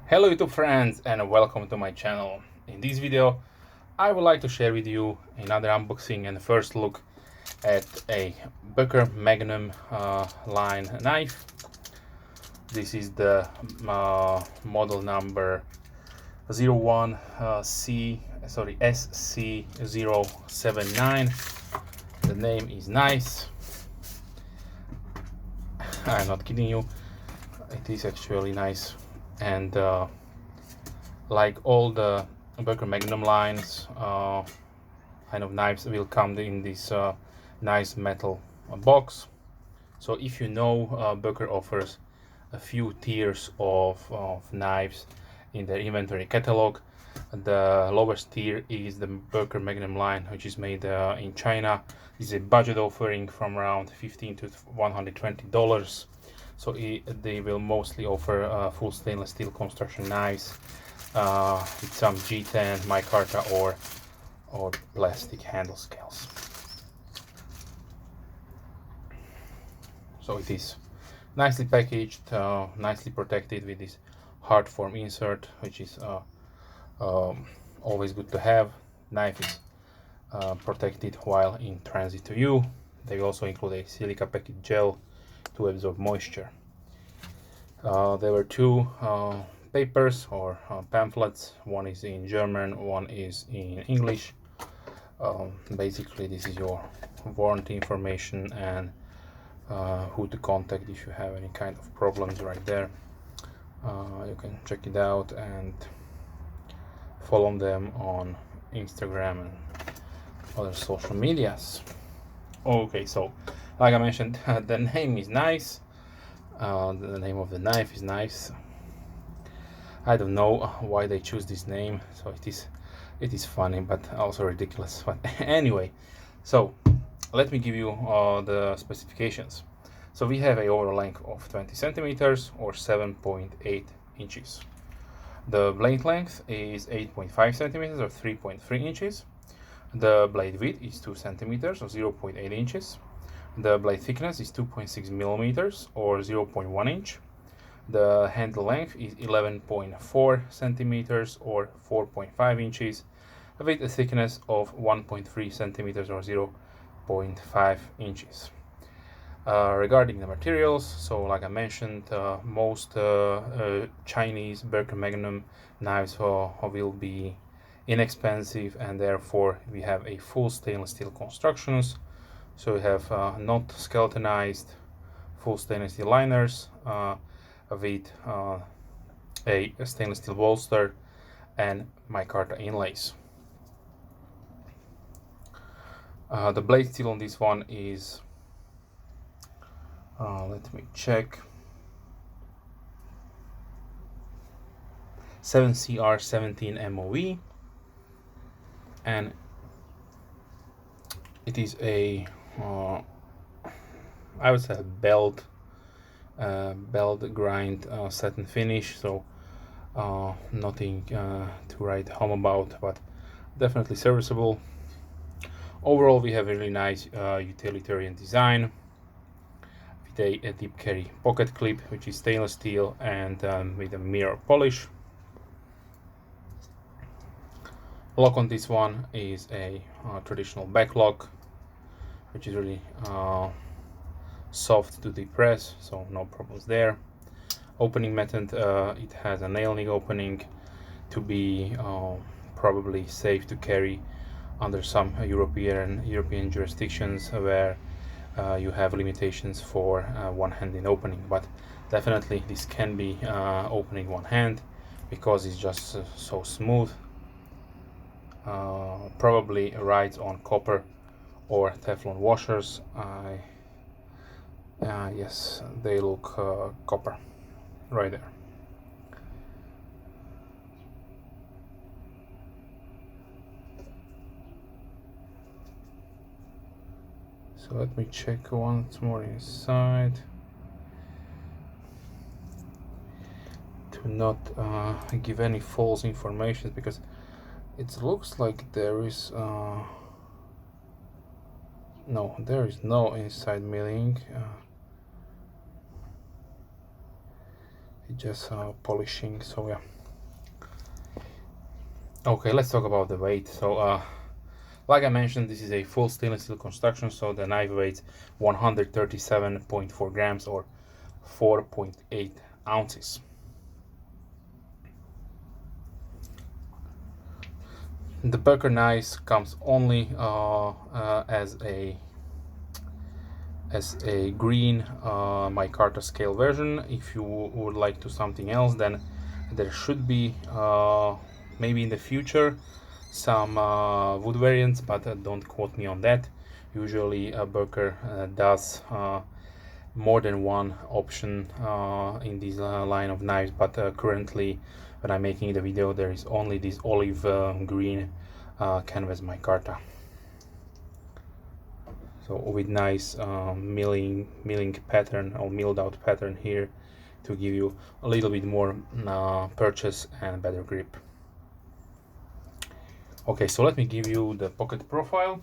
Hello YouTube friends and welcome to my channel. In this video I would like to share with you another unboxing and first look at a Boker Magnum line knife. This is the model number 01 SC079. The name is nice. I'm not kidding you, it is actually nice. And like all the Boker Magnum lines, kind of knives will come in this nice metal box. So if you know, Boker offers a few tiers of knives in their inventory catalog. The lowest tier is the Boker Magnum line, which is made in China. This is a budget offering from around $15 to $120. So they will mostly offer full stainless steel construction knives with some G10, Micarta or plastic handle scales. So it is nicely packaged, nicely protected with this hard form insert, which is always good to have. Knife is protected while in transit to you. They also include a silica packed gel to absorb moisture. There were two papers or pamphlets. One is in German, one is in English. Basically this is your warranty information and who to contact if you have any kind of problems right there. You can check it out and follow them on Instagram and other social medias. Okay, so like I mentioned, the name is nice. The name of the knife is nice. I don't know why they choose this name, so it is funny but also ridiculous. But anyway, so let me give you the specifications. So we have a overall length of 20 centimeters or 7.8 inches. The blade length is 8.5 centimeters or 3.3 inches. The blade width is 2 centimeters or 0.8 inches. The blade thickness is 2.6 millimeters or 0.1 inch. The handle length is 11.4 centimeters or 4.5 inches with a thickness of 1.3 centimeters or 0.5 inches. Regarding the materials, so like I mentioned, most Chinese Boker Magnum knives will be inexpensive, and therefore we have a full stainless steel constructions. So we have not skeletonized full stainless steel liners with a stainless steel bolster and micarta inlays. The blade steel on this one is, let me check, 7CR17 MOE, and it is a I would say belt grind satin finish, so nothing to write home about, but definitely serviceable. Overall we have a really nice utilitarian design with a deep carry pocket clip, which is stainless steel and with a mirror polish. Lock on this one is a traditional back lock, which is really soft to depress, so no problems there. Opening method, it has a nail nick opening to be probably safe to carry under some European jurisdictions where you have limitations for one-handed opening, but definitely this can be opening one hand because it's just so smooth. Probably rides on copper or Teflon washers. Yes, they look copper right there. So let me check once more inside to not give any false information, because it looks like there is no, there is no inside milling. just polishing. So yeah. Okay, let's talk about the weight. So like I mentioned, this is a full stainless steel construction, so the knife weighs 137.4 grams or 4.8 ounces. The Boker knife comes only as a green micarta scale version. If you would like to something else, then there should be maybe in the future some wood variants, but don't quote me on that. Usually Boker does more than one option in this line of knives, but currently when I'm making the video there is only this olive green canvas micarta. So with nice milling pattern or milled out pattern here to give you a little bit more purchase and better grip. Okay, so let me give you the pocket profile.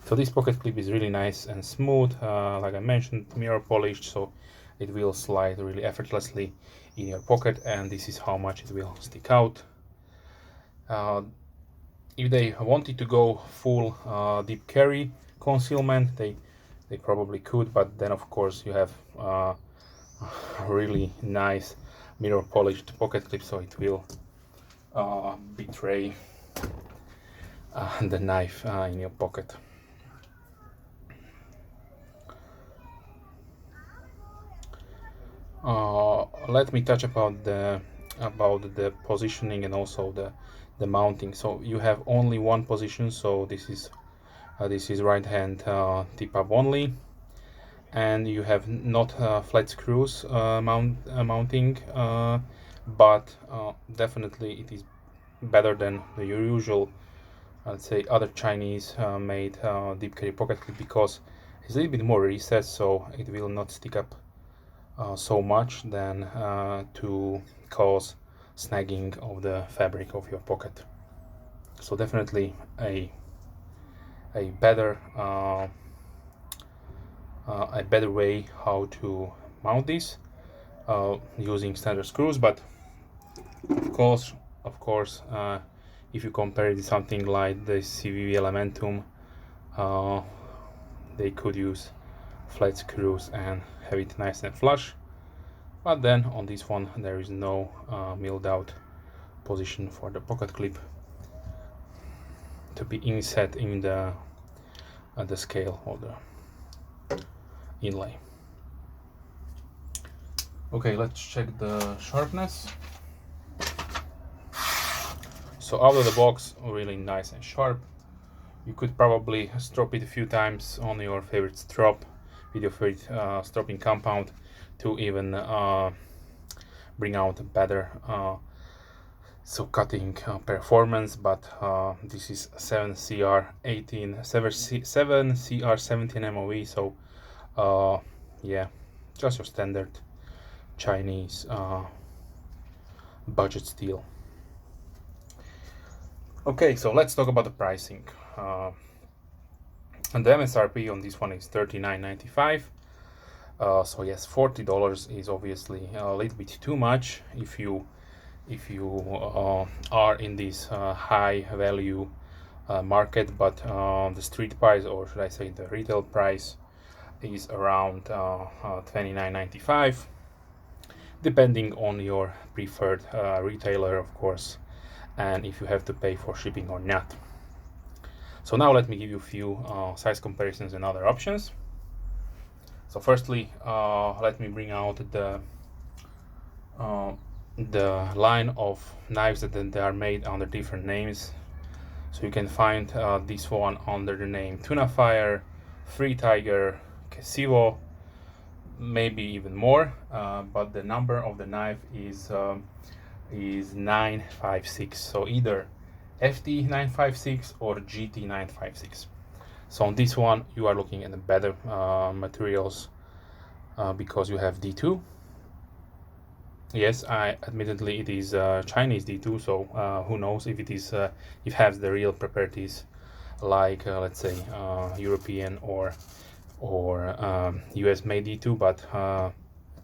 So this pocket clip is really nice and smooth, like I mentioned, mirror polished, so it will slide really effortlessly in your pocket, and this is how much it will stick out. If they wanted to go full deep carry concealment, they probably could, but then of course you have a really nice mirror polished pocket clip, so it will betray the knife in your pocket. Let me touch about the positioning and also the mounting. So you have only one position, so this is right hand tip up only, and you have not flat screws mounting, but definitely it is better than the usual, let's say, other Chinese made deep carry pocket clip, because it's a little bit more recessed, so it will not stick up so much than to cause snagging of the fabric of your pocket. So definitely a better way how to mount this using standard screws. But of course, if you compare it to something like the CVV Elementum, they could use flat screws and have it nice and flush, but then on this one there is no milled out position for the pocket clip to be inset in the scale or the inlay. Okay, let's check the sharpness. So out of the box, really nice and sharp. You could probably strop it a few times on your favorite strop with your favorite stropping compound to even bring out a better cutting performance. But this is 7CR17 MOV, so yeah, just your standard Chinese budget steel. Okay, so let's talk about the pricing. And the MSRP on this one is $39.95. So yes, $40 is obviously a little bit too much if you are in this high value market, but the street price, or should I say the retail price, is around $29.95, depending on your preferred retailer, of course, and if you have to pay for shipping or not. So now let me give you a few size comparisons and other options. So firstly, let me bring out the line of knives that they are made under different names. So you can find this one under the name Tuna Fire, Free Tiger, Casivo, maybe even more, but the number of the knife is 956. So either FT956 or GT956. So on this one you are looking at the better materials because you have D2. Yes, admittedly it is Chinese D2, so who knows if it is if it has the real properties like let's say European or or US made D2, but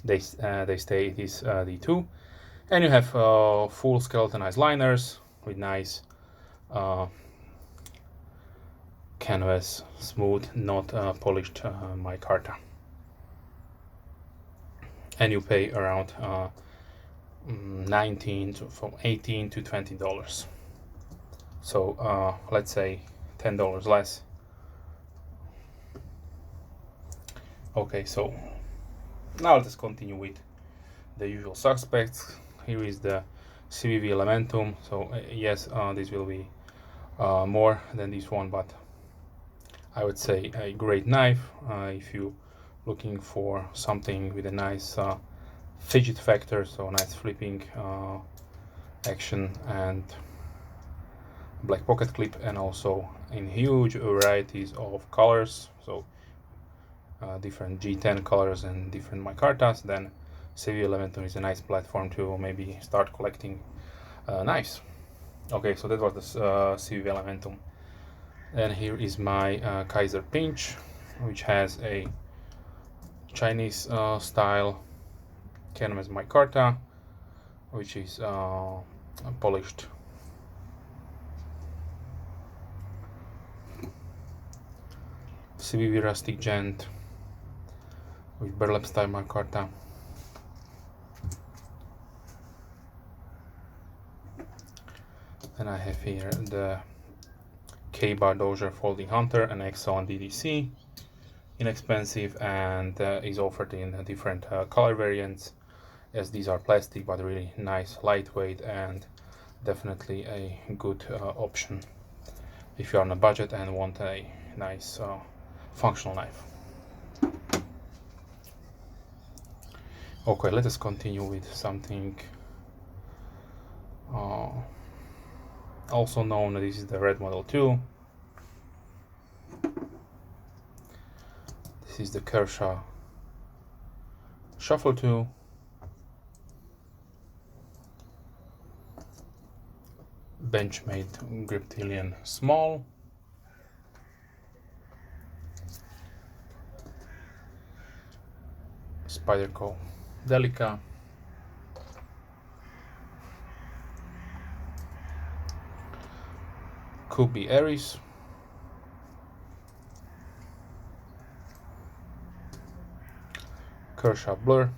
they say it is D2. And you have full skeletonized liners with nice canvas, smooth, not polished micarta. And you pay around from $18 to $20. So let's say $10 less. Okay, so now let's continue with the usual suspects. Here is the CVV Elementum. So yes, this will be more than this one, but I would say a great knife if you looking for something with a nice fidget factor, so nice flipping action and black pocket clip, and also in huge varieties of colors, so different G10 colors and different micartas. Then CV Elementum is a nice platform to maybe start collecting knives. Okay, so that was the CV Elementum. And here is my Kaiser Pinch, which has a Chinese style canvas micarta, which is polished. CVV Rustic Gent with burlap style micarta. And I have here the K-Bar Dozier Folding Hunter, an excellent DDC, inexpensive, and is offered in different color variants, as these are plastic but really nice, lightweight, and definitely a good option if you're on a budget and want a nice functional knife. Okay, let us continue with something also known. This is the Red Model 2. This is the Kershaw Shuffle 2. Benchmade Griptilian Small. Spyderco Delica. Kubi Aries. Kershaw Blur.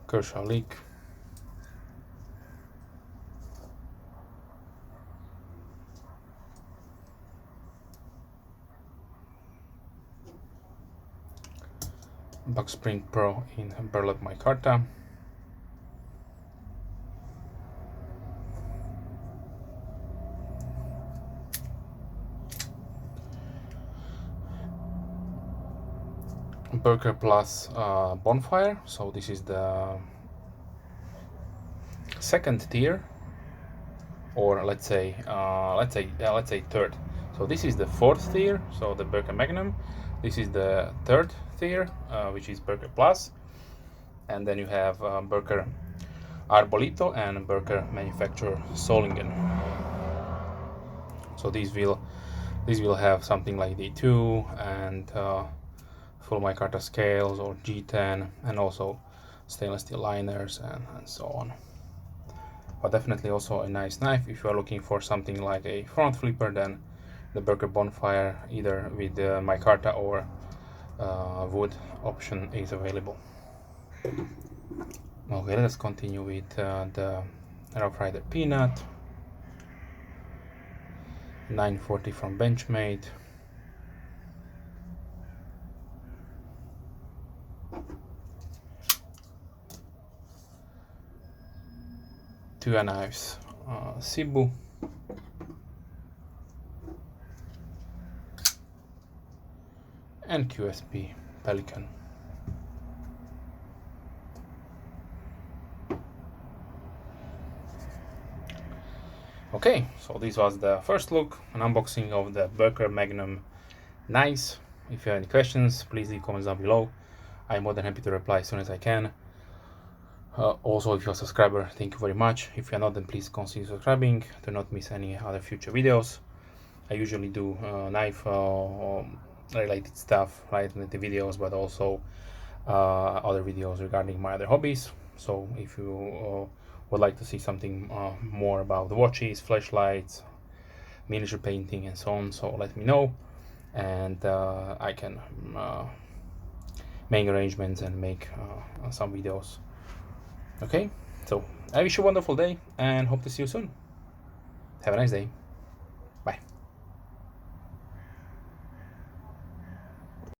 Kershaw Leak. Buckspring Pro in burlap micarta. Boker Plus Bonfire. So this is the second tier, or let's say third. So this is the fourth tier, so the Boker Magnum. This is the third tier, which is Boker Plus, and then you have Boker Arbolito and Boker Manufacturer Solingen. So these will have something like D2 and full micarta scales or G10, and also stainless steel liners and so on. But definitely also a nice knife if you are looking for something like a front flipper. Then the Boker Bonfire, either with the micarta or wood option, is available. Okay, let's continue with the Rough Rider Peanut 940 from Benchmade. Two knives, Cebu. And QSP Pelican. Okay, so this was the first look, an unboxing of the Boker Magnum knives. If you have any questions, please leave comments down below. I'm more than happy to reply as soon as I can. Also, if you're a subscriber, thank you very much. If you're not, then please consider subscribing to not miss any other future videos. I usually do knife related stuff, right, in the videos, but also other videos regarding my other hobbies. So if you would like to see something more about the watches, flashlights, miniature painting, and so on, so let me know, and I can make arrangements and make some videos. Okay, so I wish you a wonderful day and hope to see you soon. Have a nice day. Bye.